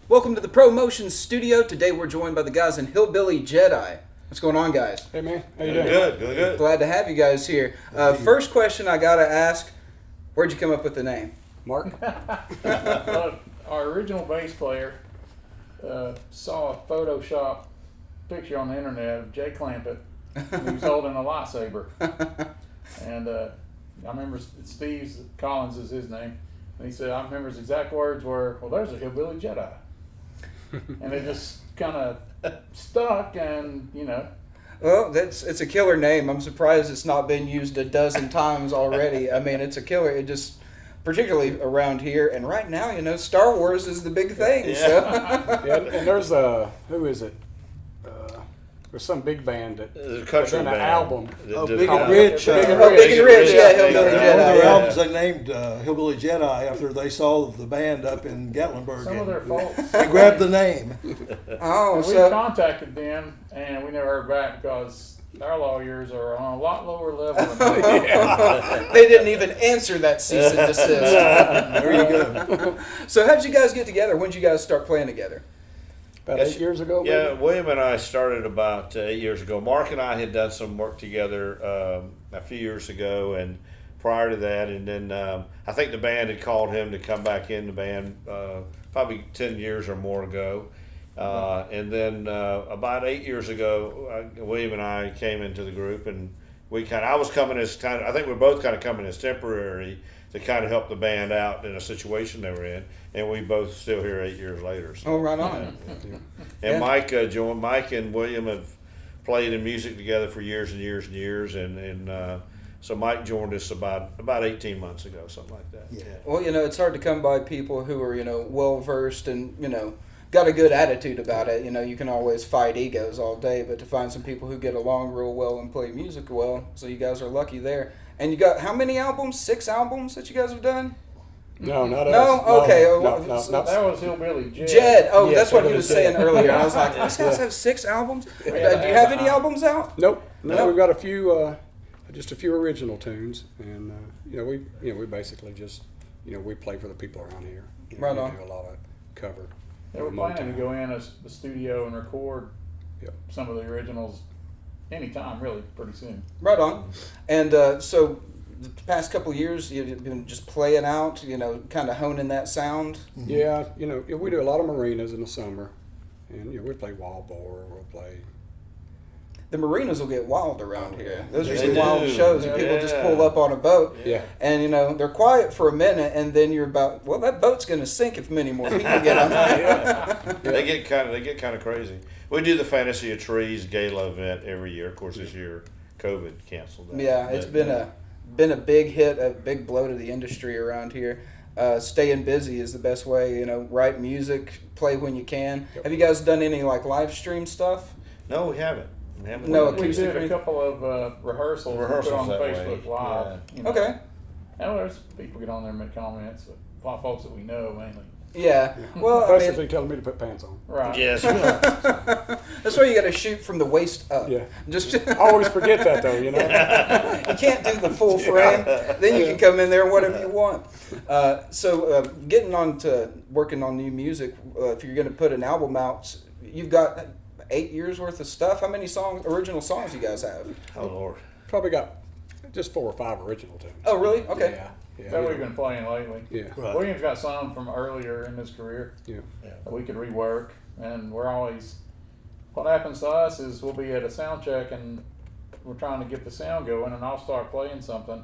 Welcome to the ProMotion Studio. Today we're joined by the guys in Hillbilly Jedi. What's going on, guys? Hey, man. How you doing? Good. Glad to have you guys here. First question I got to ask, where'd you come up with the name? Mark? Our original bass player saw a Photoshop picture on the internet of Jay Clampett. He was holding a lightsaber. And I remember Steve Collins is his name. And he said, I remember his exact words were, well, there's a Hillbilly Jedi. And it just kind of stuck and, Well, it's a killer name. I'm surprised it's not been used a dozen times already. I mean, it's a killer. It just, particularly around here, and right now, Star Wars is the big thing. Yeah. So. Yeah, and there's who is it? There's some big band that The country done an band. album. Big and Rich. Big and Rich, yeah, Hillbilly One of Jedi. their Yeah. albums they named Hillbilly Jedi after they saw the band up in Gatlinburg. some of their folks. They grabbed the name. Oh, And we so contacted them, and we never heard back because our lawyers are on a lot lower level than we they didn't even answer that cease and desist. There you go. So how'd you guys get together? When did you guys start playing together? About 8 years ago, maybe? Yeah, William and I started about 8 years ago. Mark and I had done some work together a few years ago, and prior to that, and then I think the band had called him to come back in the band probably 10 years or more ago. And then about 8 years ago, William and I came into the group, and I was coming as I think we're both kind of coming as temporary to kind of help the band out in a situation they were in, and we both still here 8 years later. So. Oh, right on. And Yeah. Mike and William have played in music together for years and years and years, and so Mike joined us about 18 months ago, something like that. Yeah. Well, it's hard to come by people who are, well versed and, got a good attitude about it. You can always fight egos all day, but to find some people who get along real well and play music well, so you guys are lucky there. And you got how many albums? 6 albums that you guys have done? No, not us. No? Okay. No. That was Hillbilly Jed. Jed. Oh, Yeah, that's what he Hillbilly was saying Jed. earlier. I was like, these guys have 6 albums? Do you Yeah, have any albums out? Nope. No, Nope. we've got a few, just a few original tunes, and we basically just, we play for the people around here. Right we on. do a lot of cover. They were planning to go in as the studio and record Yep. some of the originals anytime, really, pretty soon. Right on. And so the past couple of years, you've been just playing out, kind of honing that sound. Yeah, we do a lot of marinas in the summer, and we play wild boar. We'll play. The marinas will get wild around here. Those are They some wild do. shows, and people just Yeah. pull up on a boat. Yeah. And they're quiet for a minute, and then you're about, well, that boat's going to sink if many more people get on it. They get kind of crazy. We do the Fantasy of Trees gala event every year. Of course, this year COVID canceled that. Yeah, it's But, been a big hit, a big blow to the industry around here. Staying busy is the best way. Write music, play when you can. Yep. Have you guys done any live stream stuff? No, we haven't. No, We acoustic did a or couple of rehearsals we put on that way, Facebook Live. Okay. And there's people get on there and make comments. A lot of folks that we know mainly. Yeah. Well, I Basically mean, telling me to put pants on. Right. Yes. that's why you got to shoot from the waist up. Yeah. Just I always forget that though, you can't do the full frame. Then you can come in there whatever you want. So getting on to working on new music, if you're going to put an album out, you've got 8 years worth of stuff. How many original songs you guys have? Oh Lord. Probably got just 4 or 5 original tunes. Oh, really? Okay. Yeah. That we've been playing lately. Yeah. Right. William's got some from earlier in his career Yeah. that we could rework, and we're always. What happens to us is we'll be at a sound check and we're trying to get the sound going, and I'll start playing something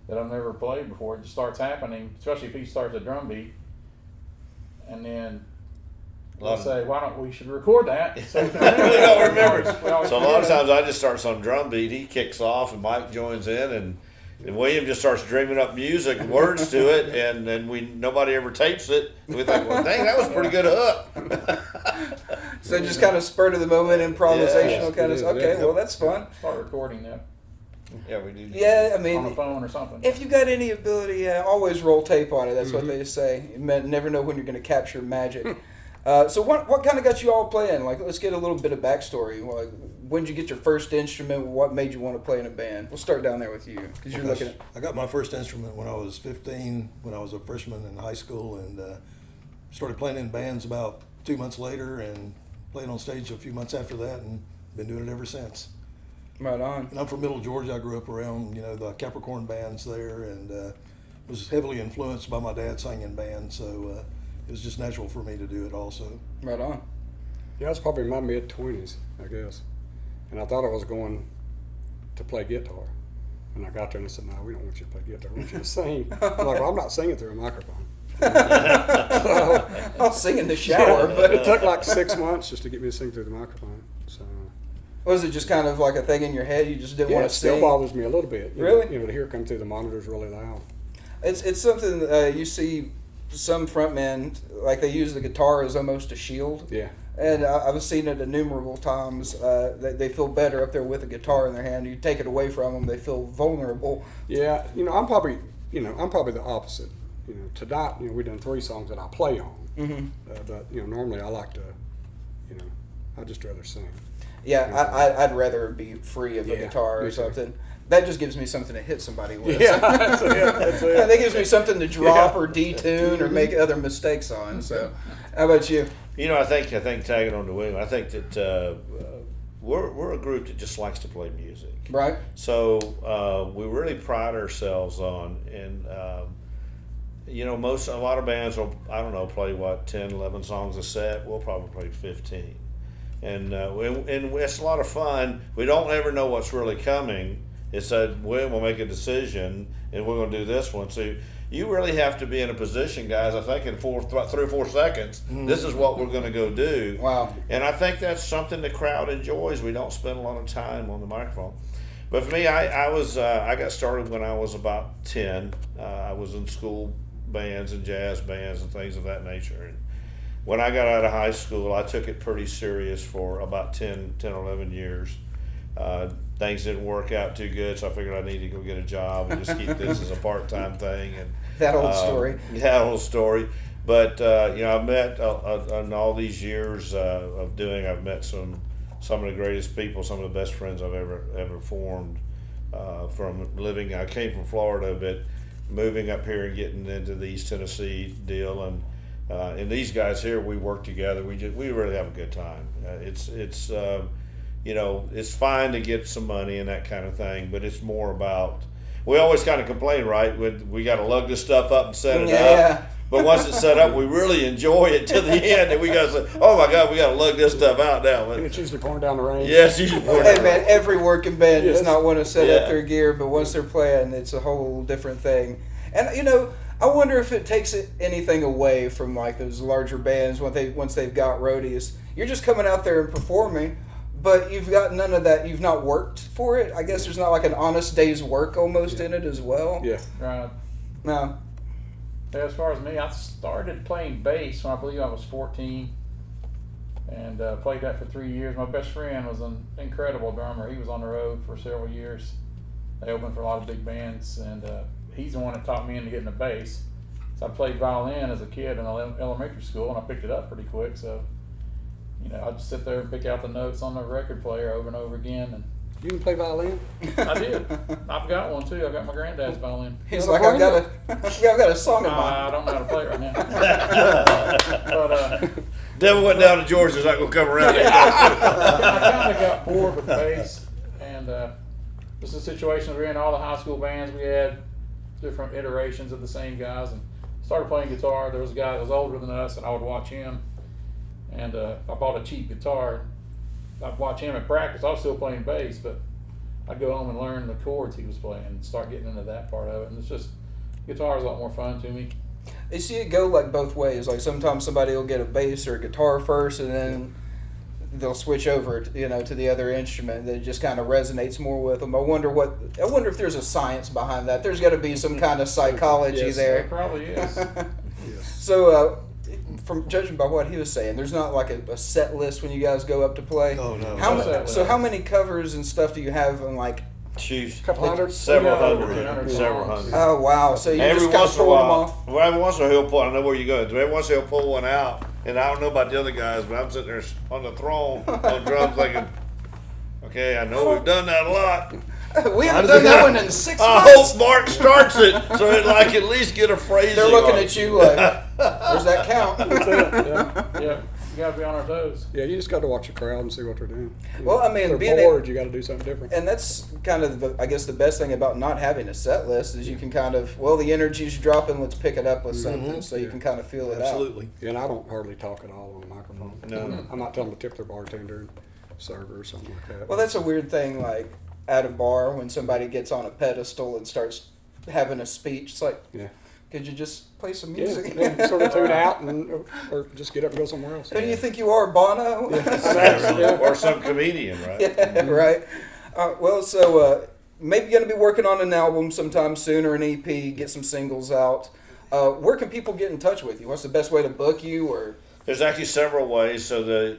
that I've never played before. It just starts happening, especially if he starts a drum beat, and then we'll say, "Why don't we should record that?" So we We don't remember. We always So a lot of forget. times I just start some drum beat, he kicks off, and Mike joins in, and William just starts dreaming up music, words to it, and then nobody ever tapes it. We think, well, dang, that was a pretty good hook. So just kind of spur of the moment improvisational Yes, kind it of. is, Okay, yeah. well that's fun. Start recording that Yeah, we do. Yeah, I on the mean, phone or something. if you got any ability, always roll tape on it. That's what they say. You never know when you're going to capture magic. So what kind of got you all playing? Like, let's get a little bit of backstory. Like, when did you get your first instrument? What made you want to play in a band? We'll start down there with you because you're looking at. I got my first instrument when I was 15, when I was a freshman in high school, and started playing in bands about 2 months later and played on stage a few months after that and been doing it ever since. Right on. And I'm from Middle Georgia. I grew up around, the Capricorn bands there, and was heavily influenced by my dad singing bands, so it was just natural for me to do it also. Right on. Yeah, I was probably in my mid-20s, I guess. And I thought I was going to play guitar. And I got there and I said, no, we don't want you to play guitar. We want you to sing. I'm like, well, I'm not singing through a microphone. I'll sing in the shower, but It took like 6 months just to get me to sing through the microphone. So was it just kind of like a thing in your head? You just didn't yeah, want it to still sing? bothers me a little bit. Really? To hear it come through the monitors really loud. It's something you see some frontmen, like they use the guitar as almost a shield. Yeah. And I've seen it innumerable times. They feel better up there with a guitar in their hand. You take it away from them, they feel vulnerable. Yeah, I'm probably the opposite. Tonight, we done 3 songs that I play on. Mm-hmm. But normally I like to, I'd just rather sing. Yeah, I'd rather be free of a Yeah, guitar or me too. something. That just gives me something to hit somebody with. Yeah, that's it. That gives me something to drop Yeah. or detune or make other mistakes on. So, how about you? I think tagging on to William, I think that we're a group that just likes to play music. Right? So we really pride ourselves on, and a lot of bands will, play 10, 11 songs a set. We'll probably play 15, and it's a lot of fun. We don't ever know what's really coming. It's that we'll make a decision, and we're going to do this one. So you really have to be in a position, guys. I think in 3 or 4 seconds, this is what we're going to go do. Wow. And I think that's something the crowd enjoys. We don't spend a lot of time on the microphone. But for me, I got started when I was about 10. I was in school bands and jazz bands and things of that nature. And when I got out of high school, I took it pretty serious for about 10 or 11 years. Things didn't work out too good, so I figured I needed to go get a job and just keep this as a part-time thing. And That old story. That old story. But I've met in all these years of doing. I've met some of the greatest people, some of the best friends I've ever formed. From living, I came from Florida, but moving up here and getting into the East Tennessee deal, and these guys here, we work together. We really have a good time. It's fine to get some money and that kind of thing, but it's more about, we always kind of complain, right? We got to lug this stuff up and set it up. But once it's set up, we really enjoy it to the end, and we got to say, oh my God, we got to lug this stuff out now. And it's usually pouring down the rain. Yes, usually pouring Hey down. man, every working band does not want to set up Yeah. their gear, but once they're playing, it's a whole different thing. And I wonder if it takes anything away from like those larger bands once they've got roadies. You're just coming out there and performing, but you've got none of that. You've not worked for it. I guess there's not like an honest day's work almost in it as well. Yeah. Right. No. As far as me, I started playing bass when I believe I was 14, and played that for 3 years. My best friend was an incredible drummer. He was on the road for several years. They opened for a lot of big bands, and he's the one that taught me into getting a bass. So I played violin as a kid in elementary school, and I picked it up pretty quick. So, I'd just sit there and pick out the notes on the record player over and over again. And You can play violin? I did. I've got one too. I've got my granddad's violin. He's like, I've got a song in I mind. don't know how to play it right now. But Devil went down to Georgia's not going to come around. I kind of got bored with bass, and this is a situation we're in. All the high school bands, we had different iterations of the same guys, and started playing guitar. There was a guy that was older than us, and I would watch him. And I bought a cheap guitar. I'd watch him at practice. I was still playing bass, but I'd go home and learn the chords he was playing and start getting into that part of it. And it's just, guitar is a lot more fun to me. You see it go like both ways. Like sometimes somebody will get a bass or a guitar first, and then they'll switch over, to the other instrument that just kind of resonates more with them. I wonder if there's a science behind that. There's got to be some kind of psychology Yes, there. There probably is. Yes. So, from judging by what he was saying, there's not like a set list when you guys go up to play. Oh, no. How many covers and stuff do you have on like? Chiefs. Couple hundred? Several We got over hundred. 300 Several songs. hundred. Oh wow! So you Every just kind once of in a pull them while, off. well, every once in a while he'll pull. I know where you go. Every once in a while he'll pull one out, and I don't know about the other guys, but I'm sitting there on the throne on drums, thinking, "Okay, I know we've done that a lot. We haven't done that one in 6 I months. hope Mark starts it, so it like at least get a phrasing." They're looking on it. at you like, "Where's that count?" Yeah. Yeah. You gotta be on our toes. Yeah, you just got to watch the crowd and see what they're doing. Well, I mean, if being they're bored, you got to do something different. And that's kind of, I guess, the best thing about not having a set list is you can kind of, well, the energy's dropping, let's pick it up with something, so you can kind of feel it Absolutely. Yeah, and I don't hardly talk at all on the microphone. No. I'm not telling them to tip their bartender, server, or something like that. out. Well, that's a weird thing, like, at a bar when somebody gets on a pedestal and starts having a speech. It's like, yeah. could you just play some Yeah, music? yeah, sort of tune out and or just get up and go somewhere else. Who do you think you are, Bono? Yeah. Or some comedian, right? Yeah, right. Well, so maybe going to be working on an album sometime soon or an EP, get some singles out. Where can people get in touch with you? What's the best way to book you? Or There's actually several ways. So the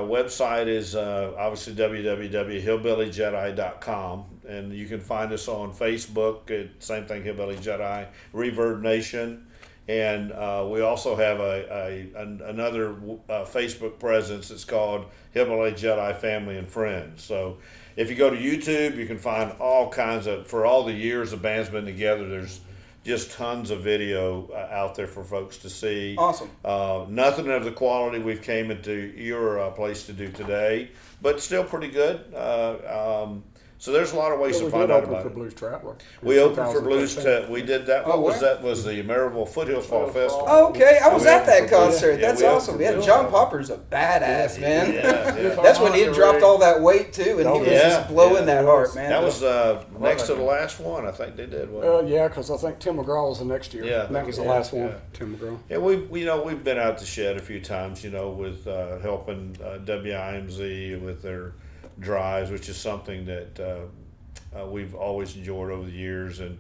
website is obviously www.hillbillygedi.com, and you can find us on Facebook. Same thing, Hillbilly Jedi, Reverb Nation, and we also have another Facebook presence. It's called Hillbilly Jedi Family and Friends. So if you go to YouTube, you can find all kinds of, for all the years the band's been together, there's just tons of video out there for folks to see. Awesome. Nothing of the quality we've came into your place to do today, but still pretty good. So there's a lot of ways Well, to we find did out open about for it. Blues Traveler. We opened for Blues. We did that. What Oh, was where? that? Was the Maryville Foothills Fall Foothills Festival? Fall. Oh, okay, I was We at opened that for Blues. concert. Yeah, That's we opened awesome. for Yeah, Blues. John Popper's a badass, man. Yeah. That's when he had dropped all that weight too, and he was just blowing yeah. that heart, man. That was next to the last one. I think they did. wasn't it? Yeah, because I think Tim McGraw was the next year. Yeah, I And that think was it the was, last one. yeah. Tim McGraw. Yeah, we've been out the shed a few times, with helping WIMZ with their drives, which is something that we've always enjoyed over the years, and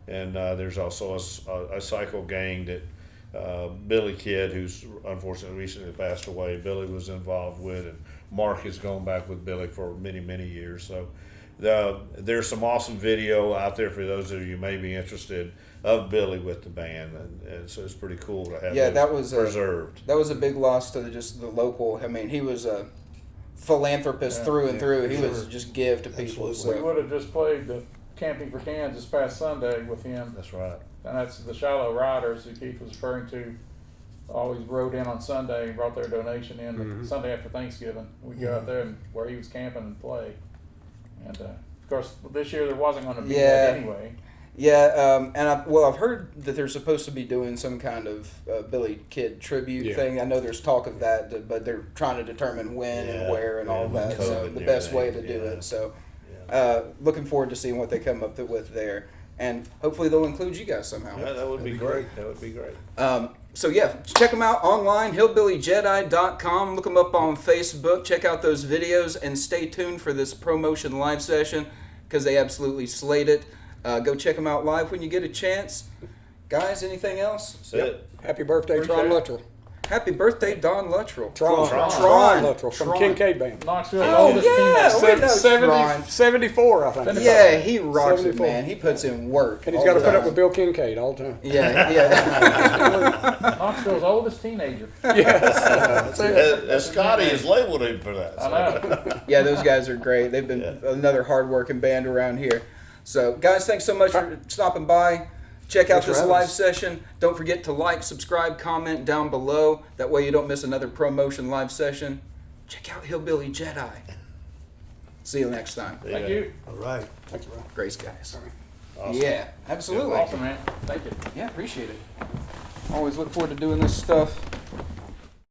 there's also a cycle gang that Billy Kidd, who's unfortunately recently passed away, Billy was involved with, and Mark has gone back with Billy for many years. So there's some awesome video out there for those of you who may be interested of Billy with the band, and so it's pretty cool to have that was preserved. That was a big loss to just the local. I mean, he was a philanthropist through and through. He was just give to people. Absolutely. We So would have just played the Camping for Cans this past Sunday with him. That's right. And that's the Shallow Riders who Keith was referring to. Always rode in on Sunday and brought their donation in Sunday after Thanksgiving. We'd go out there and where he was camping and play. And of course, this year there wasn't going to be that anyway. yeah, and I've heard that they're supposed to be doing some kind of Billy Kidd tribute thing. I know there's talk of that, but they're trying to determine when and where and all with that. COVID So and the best way to everything, do yeah. it. So looking forward to seeing what they come up with there, and hopefully they'll include you guys somehow. Yeah, that would be great. That would be great. So yeah, check them out online, hillbillygedi.com. Look them up on Facebook. Check out those videos and stay tuned for this promotion live session because they absolutely slayed it. Go check them out live when you get a chance. Guys, anything else? That's it. Happy birthday, Tron Appreciate it. Luttrell. Happy birthday, Don Luttrell. Tron Luttrell from Tron. Kincaid Band. Knoxville's Oh, oldest yeah. teenager. We know 70, 74, I think. Yeah, he rocks it, 74. man. He puts in work. And he's all got to the put up time. with Bill Kincaid all the time. Yeah. Knoxville's oldest teenager. As Scotty has labeled him for that. I know. Yeah, those guys are great. They've been another hard-working band around here. So, guys, thanks so much for stopping by. Check out Thanks this for having live us. session. Don't forget to like, subscribe, comment down below. That way you don't miss another promotion live session. Check out Hillbilly Jedi. See you next time. Thank you. All right. Thanks, bro. Grace, guys. Awesome. Yeah, absolutely. Awesome, man. Thank you. Yeah, appreciate it. Always look forward to doing this stuff.